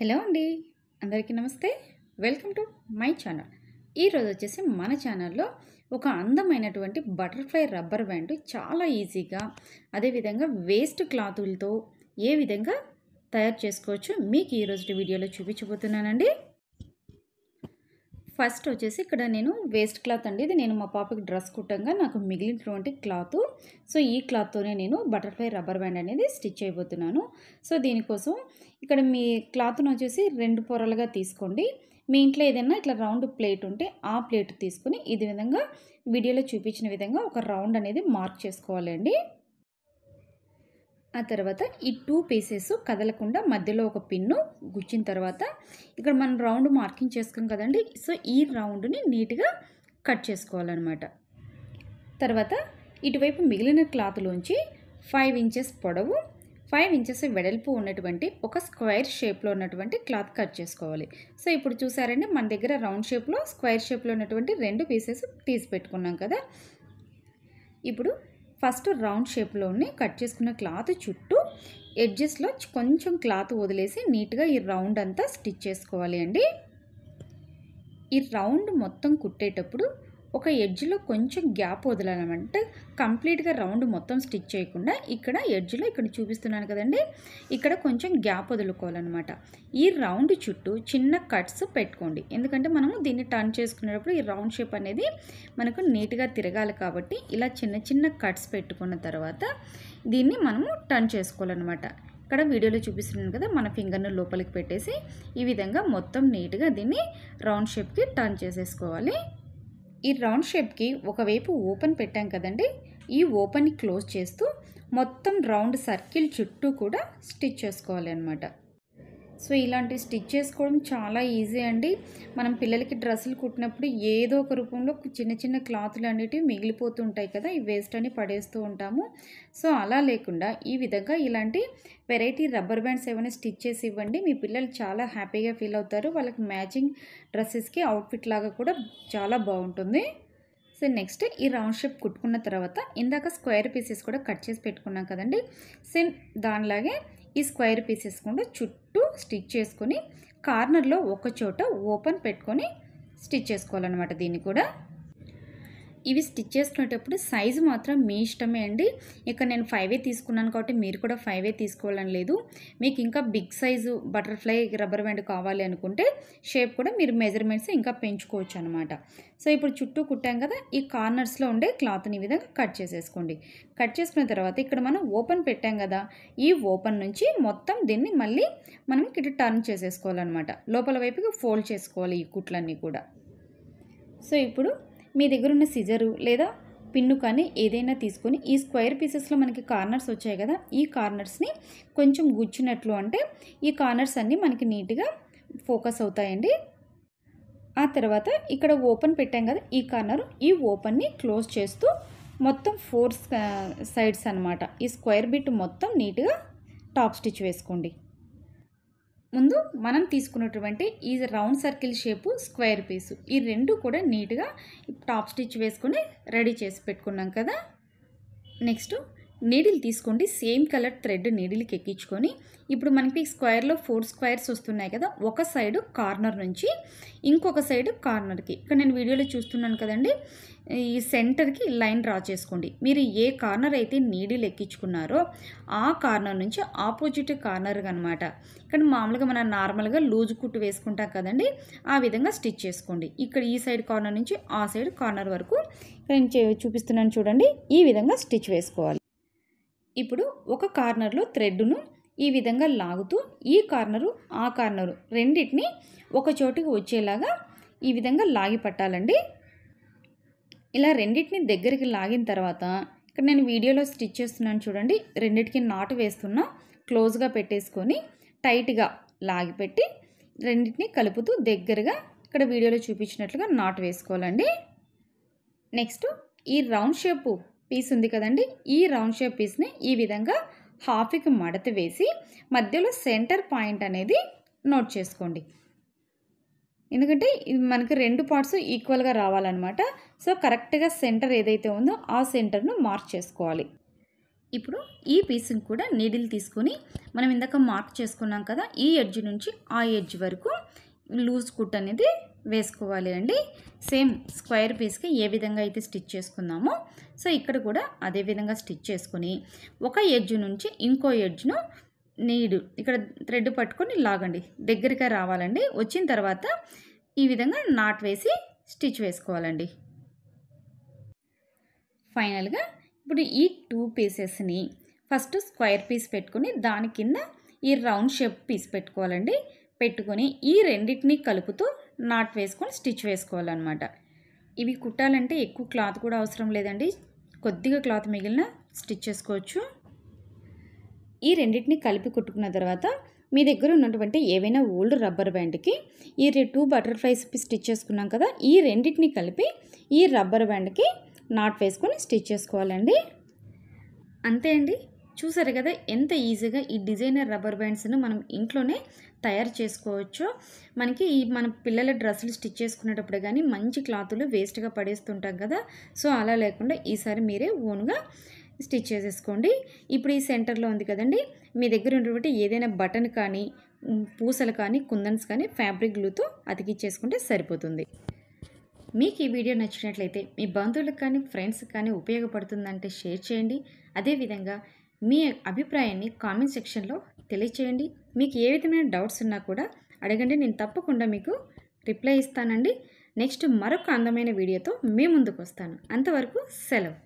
Hello అండి, అందరికీ నమస్తే. Welcome to my channel. ఈరోజు వచ్చేసి మన ఛానల్లో ఒక అందమైనటువంటి బటర్ఫ్లై రబ్బర్ బ్యాండ్ చాలా ఈజీగా, అదేవిధంగా వేస్ట్ క్లాతులతో ఏ విధంగా తయారు చేసుకోవచ్చు మీకు ఈరోజు వీడియోలో చూపించబోతున్నానండి. ఫస్ట్ వచ్చేసి ఇక్కడ నేను వేస్ట్ క్లాత్ అండి, ఇది నేను మా పాపకి డ్రెస్ కుట్టంగా నాకు మిగిలినటువంటి క్లాత్. సో ఈ క్లాత్తోనే నేను బటర్ఫ్లై రబ్బర్ బ్యాండ్ అనేది స్టిచ్ చేయబోతున్నాను. సో దీనికోసం ఇక్కడ మీ క్లాత్ను వచ్చేసి 2 పొరలుగా తీసుకోండి. మీ ఇంట్లో ఏదైనా ఇట్లా రౌండ్ ప్లేట్ ఉంటే ఆ ప్లేట్ తీసుకుని ఇది విధంగా వీడియోలో చూపించిన విధంగా ఒక రౌండ్ అనేది మార్క్ చేసుకోవాలండి. ఆ తర్వాత ఈ 2 పీసెస్ కదలకుండా మధ్యలో ఒక పిన్ను గుచ్చిన తర్వాత ఇక్కడ మనం రౌండ్ మార్కింగ్ చేసుకున్నాం కదండి. సో ఈ రౌండ్ని నీట్గా కట్ చేసుకోవాలన్నమాట. తర్వాత ఇటువైపు మిగిలిన క్లాత్లోంచి 5 ఇంచెస్ పొడవు 5 ఇంచెస్ వెడల్పు ఉన్నటువంటి ఒక స్క్వేర్ షేప్లో ఉన్నటువంటి క్లాత్ కట్ చేసుకోవాలి. సో ఇప్పుడు చూసారండి, మన దగ్గర రౌండ్ షేప్లో స్క్వేర్ షేప్లో ఉన్నటువంటి 2 పీసెస్ తీసి పెట్టుకున్నాం కదా. ఇప్పుడు ఫస్ట్ రౌండ్ షేప్లోనే కట్ చేసుకున్న క్లాత్ చుట్టూ ఎడ్జెస్లో కొంచెం క్లాత్ వదిలేసి నీట్గా ఈ రౌండ్ అంతా స్టిచ్ చేసుకోవాలి అండి. ఈ రౌండ్ మొత్తం కుట్టేటప్పుడు ఒక ఎడ్జ్లో కొంచెం గ్యాప్ వదలాలన్నమాట. కంప్లీట్గా రౌండ్ మొత్తం స్టిచ్ చేయకుండా ఇక్కడ ఎడ్జ్లో ఇక్కడ చూపిస్తున్నాను కదండి, ఇక్కడ కొంచెం గ్యాప్ వదులుకోవాలన్నమాట. ఈ రౌండ్ చుట్టూ చిన్న కట్స్ పెట్టుకోండి, ఎందుకంటే మనము దీన్ని టర్న్ చేసుకునేటప్పుడు ఈ రౌండ్ షేప్ అనేది మనకు నీట్గా తిరగాలి కాబట్టి ఇలా చిన్న చిన్న కట్స్ పెట్టుకున్న తర్వాత దీన్ని మనము టర్న్ చేసుకోవాలన్నమాట. ఇక్కడ వీడియోలో చూపిస్తున్నాను కదా, మన ఫింగర్ను లోపలికి పెట్టేసి ఈ విధంగా మొత్తం నీట్గా దీన్ని రౌండ్ షేప్కి టర్న్ చేసేసుకోవాలి. ఈ రౌండ్ షేప్కి ఒకవైపు ఓపెన్ పెట్టాం కదండి, ఈ ఓపెన్ని క్లోజ్ చేస్తూ మొత్తం రౌండ్ సర్కిల్ చుట్టూ కూడా స్టిచ్ చేసుకోవాలి అన్నమాట. సో ఇలాంటి స్టిచ్ చేసుకోవడం చాలా ఈజీ అండి. మనం పిల్లలకి డ్రెస్సులు కుట్టినప్పుడు ఏదో ఒక రూపంలో చిన్న చిన్న క్లాతులు అనేటివి మిగిలిపోతూ ఉంటాయి కదా, ఈ వేస్ట్ అని పడేస్తూ ఉంటాము. సో అలా లేకుండా ఈ విధంగా ఇలాంటి వెరైటీ రబ్బర్ బ్యాండ్స్ ఏమైనా స్టిచ్ చేసి ఇవ్వండి, మీ పిల్లలు చాలా హ్యాపీగా ఫీల్ అవుతారు. వాళ్ళకి మ్యాచింగ్ డ్రెస్సెస్కి అవుట్ఫిట్ లాగా కూడా చాలా బాగుంటుంది. సో నెక్స్ట్ ఈ రౌండ్ షేప్ కుట్టుకున్న తర్వాత ఇందాక స్క్వేర్ పీసెస్ కూడా కట్ చేసి పెట్టుకున్నాం కదండి, సేమ్ దానిలాగే ఈ స్క్వేర్ పీసెస్ కూడా చుట్టూ స్టిచ్ చేసుకొని కార్నర్లో ఒక చోట ఓపెన్ పెట్టుకొని స్టిచ్ చేసుకోవాలన్నమాట. దీన్ని కూడా ఇవి స్టిచ్ చేసుకునేటప్పుడు సైజు మాత్రం మీ ఇష్టమే అండి. ఇక్కడ నేను 5 తీసుకున్నాను కాబట్టి మీరు కూడా 5 తీసుకోవాలని లేదు. మీకు ఇంకా big size butterfly rubber band కావాలి అనుకుంటే షేప్ కూడా మీరు మెజర్మెంట్స్ ఇంకా పెంచుకోవచ్చు అనమాట. సో ఇప్పుడు చుట్టూ కుట్టాం కదా, ఈ కార్నర్స్లో ఉండే క్లాత్ని ఈ విధంగా కట్ చేసేసుకోండి. కట్ చేసుకున్న తర్వాత ఇక్కడ మనం ఓపెన్ పెట్టాం కదా, ఈ ఓపెన్ నుంచి మొత్తం దీన్ని మళ్ళీ మనం ఇటు టర్న్ చేసేసుకోవాలన్నమాట. లోపల వైపుకి ఫోల్డ్ చేసుకోవాలి ఈ కుట్లన్నీ కూడా. సో ఇప్పుడు మీ దగ్గర ఉన్న సిజరు లేదా పిన్ను కానీ ఏదైనా తీసుకొని ఈ స్క్వేర్ పీసెస్లో మనకి కార్నర్స్ వచ్చాయి కదా, ఈ కార్నర్స్ని కొంచెం గుచ్చినట్లు అంటే ఈ కార్నర్స్ అన్నీ మనకి నీట్గా ఫోకస్ అవుతాయండి. ఆ తర్వాత ఇక్కడ ఓపెన్ పెట్టాం కదా, ఈ కార్నర్ ఈ ఓపెన్ని క్లోజ్ చేస్తూ మొత్తం 4 సైడ్స్ అనమాట ఈ స్క్వేర్ బిట్ మొత్తం నీట్గా టాప్ స్టిచ్ వేసుకోండి. ముందు మనం తీసుకున్నటువంటి ఈ రౌండ్ సర్కిల్ షేపు స్క్వేర్ పీసు ఈ 2 కూడా నీట్గా టాప్ స్టిచ్ వేసుకొని రెడీ చేసి పెట్టుకున్నాం కదా. నెక్స్ట్ నీడిల్ తీసుకోండి, సేమ్ కలర్ థ్రెడ్ నీడిల్కి ఎక్కించుకొని ఇప్పుడు మనకి స్క్వేర్లో 4 స్క్వేర్స్ వస్తున్నాయి కదా, ఒక సైడ్ కార్నర్ నుంచి ఇంకొక సైడ్ కార్నర్కి ఇక్కడ నేను వీడియోలో చూస్తున్నాను కదండి, ఈ సెంటర్కి లైన్ డ్రా చేసుకోండి. మీరు ఏ కార్నర్ అయితే నీడిల్ ఎక్కించుకున్నారో ఆ కార్నర్ నుంచి ఆపోజిట్ కార్నర్ అనమాట. ఇక్కడ మామూలుగా మనం నార్మల్గా లూజ్ కుట్టు వేసుకుంటాం కదండి, ఆ విధంగా స్టిచ్ చేసుకోండి. ఇక్కడ ఈ సైడ్ కార్నర్ నుంచి ఆ సైడ్ కార్నర్ వరకు నేను చూపిస్తున్నాను చూడండి, ఈ విధంగా స్టిచ్ వేసుకోవాలి. ఇప్పుడు ఒక కార్నర్లో థ్రెడ్ను ఈ విధంగా లాగుతూ ఈ కార్నరు ఆ కార్నరు రెండింటిని ఒక చోటికి వచ్చేలాగా ఈ విధంగా లాగి పట్టాలండి. ఇలా రెండింటిని దగ్గరికి లాగిన తర్వాత ఇక్కడ నేను వీడియోలో స్టిచ్ చేస్తున్నాను చూడండి, రెండింటికి నాటు వేస్తున్నా, క్లోజ్గా పెట్టేసుకొని టైట్గా లాగి పెట్టి రెండింటిని కలుపుతూ దగ్గరగా ఇక్కడ వీడియోలో చూపించినట్లుగా నాటు వేసుకోవాలండి. నెక్స్ట్ ఈ రౌండ్ షేపు పీస్ ఉంది కదండి, ఈ రౌండ్ షేప్ పీస్ని ఈ విధంగా హాఫ్కి మడత వేసి మధ్యలో సెంటర్ పాయింట్ అనేది నోట్ చేసుకోండి, ఎందుకంటే ఇది మనకి 2 పార్ట్స్ ఈక్వల్గా రావాలన్నమాట. సో కరెక్ట్గా సెంటర్ ఏదైతే ఉందో ఆ సెంటర్ను మార్క్ చేసుకోవాలి. ఇప్పుడు ఈ పీస్ని కూడా నీడిల్ తీసుకొని మనం ఇందాక మార్క్ చేసుకున్నాం కదా, ఈ ఎడ్జ్ నుంచి ఆ ఎడ్జ్ వరకు లూజ్ కుట్ అనేది వేసుకోవాలి అండి. సేమ్ స్క్వేర్ పీస్కి ఏ విధంగా అయితే స్టిచ్ చేసుకున్నామో సో ఇక్కడ కూడా అదే విధంగా స్టిచ్ చేసుకొని ఒక ఎడ్జ్ నుంచి ఇంకో ఎడ్జ్ను ఇక్కడ థ్రెడ్ పట్టుకొని లాగండి, దగ్గరగా రావాలండి. వచ్చిన తర్వాత ఈ విధంగా నాట్ వేసి స్టిచ్ వేసుకోవాలండి. ఫైనల్గా ఇప్పుడు ఈ 2 పీసెస్ని ఫస్ట్ స్క్వేర్ పీస్ పెట్టుకొని దాని కింద ఈ రౌండ్ షేప్ పీస్ పెట్టుకోవాలండి. పెట్టుకొని ఈ రెండింటిని కలుపుతూ నాట్ వేసుకొని స్టిచ్ వేసుకోవాలన్నమాట. ఇవి కుట్టాలంటే ఎక్కువ క్లాత్ కూడా అవసరం లేదండి, కొద్దిగా క్లాత్ మిగిలిన స్టిచ్ చేసుకోవచ్చు. ఈ రెండింటిని కలిపి కుట్టుకున్న తర్వాత మీ దగ్గర ఉన్నటువంటి ఏవైనా ఓల్డ్ రబ్బర్ బ్యాండ్కి ఈ 2 బటర్ఫ్లైస్ స్టిచ్ చేసుకున్నాం కదా, ఈ రెండింటిని కలిపి ఈ రబ్బర్ బ్యాండ్కి నాట్ వేసుకొని స్టిచ్ చేసుకోవాలండి. అంతే అండి, చూసారు కదా ఎంత ఈజీగా ఈ డిజైనర్ రబ్బర్ బ్యాండ్స్ను మనం ఇంట్లోనే తయారు చేసుకోవచ్చు. మనకి మన పిల్లల డ్రెస్సులు స్టిచ్ చేసుకునేటప్పుడు కానీ మంచి క్లాతులు వేస్ట్గా పడేస్తుంటాం కదా, సో అలా లేకుండా ఈసారి మీరే ఓన్గా స్టిచ్ చేసేసుకోండి. ఇప్పుడు ఈ సెంటర్లో ఉంది కదండి, మీ దగ్గర ఉన్నటువంటి ఏదైనా బటన్ కానీ పూసలు కానీ కుందన్స్ కానీ ఫ్యాబ్రిక్ గ్లూతో అతికిచ్చేసుకుంటే సరిపోతుంది. మీకు ఈ వీడియో నచ్చినట్లయితే మీ బంధువులకు కానీ ఫ్రెండ్స్కి కానీ ఉపయోగపడుతుందంటే షేర్ చేయండి. అదేవిధంగా మీ అభిప్రాయాన్ని కామెంట్ సెక్షన్లో తెలియచేయండి. మీకు ఏ విధమైన డౌట్స్ ఉన్నా కూడా అడగండి, నేను తప్పకుండా మీకు రిప్లై ఇస్తానండి. నెక్స్ట్ మరొక అందమైన వీడియోతో మీ ముందుకు వస్తాను. అంతవరకు సెలవు.